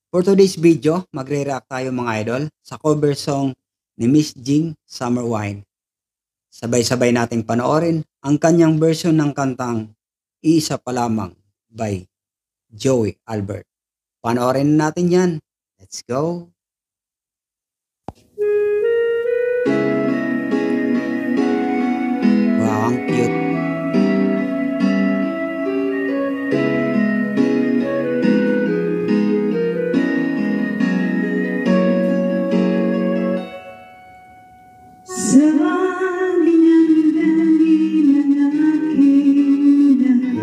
For today's video, magre-react tayo mga idol sa cover song ni Miss Jing, Summer Wine. Sabay-sabay nating panoorin ang kanyang version ng kantang Iisa pa lamang by Joey Albert. Panoorin natin yan. Let's go! Wow, ang cute.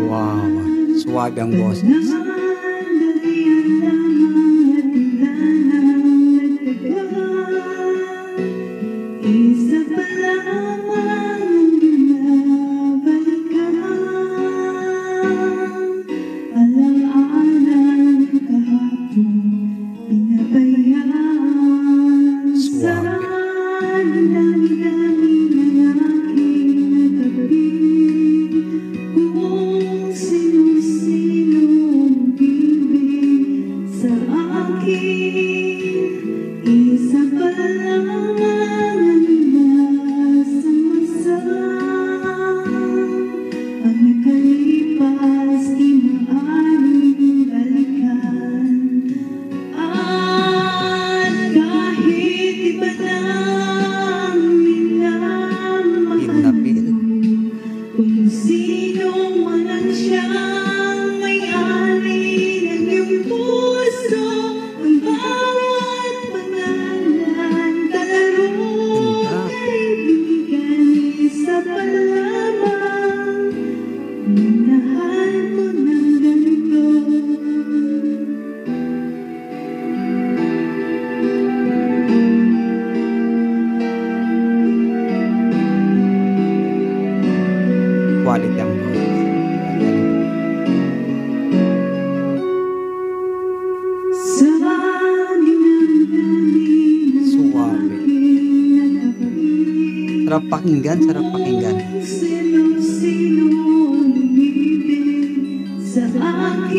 Wow, suwabe ang boses. Quality ang boses. Suwabe. Sarap pakinggan, sarap pakinggan. Sa akin,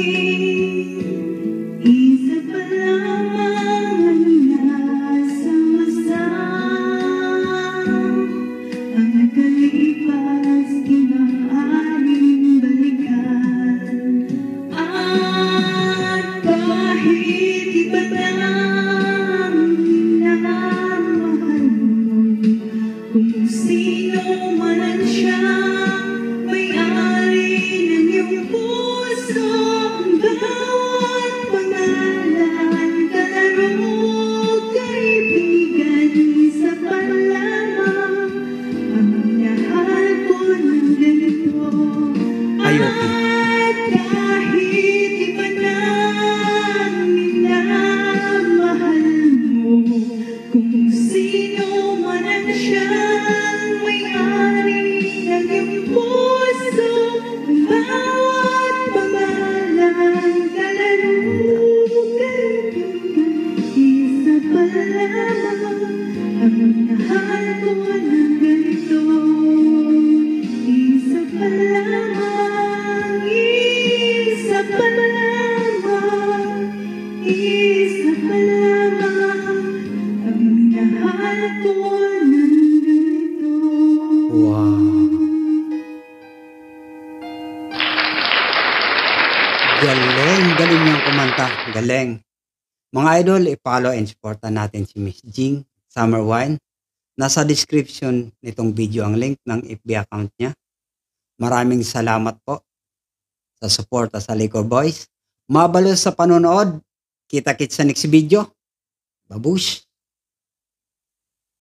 isa pa lamang nasa masang ang nakalipas, di maaaring balikan. At kahit iba na ang minamahal mo, kung sino man siya, may-ari ng iyong puso, ang bawat pangalan, kalaro, kaibigan, isa pa lamang ang minahal ko ng ganito. At kahit iba na ang minamahal mo, kung sino man ang siyang may-ari ng iyong puso, ang bawat pangalan, kalaro, kaibigan, isa pa lamang ang minahal ko ng ganito. Isa pa lamang, isa pa lamang, isa pa lamang ang minahal ko ng ganito. Wow! Galing niyang kumanta. Galing. Mga idol, i-follow and supportan natin si Miss Jing, Summer Wine. Nasa description nitong video ang link ng FB account niya. Maraming salamat po sa suporta sa Liquor Boys. Mabalos sa panonood. Kita-kits sa next video. Babush!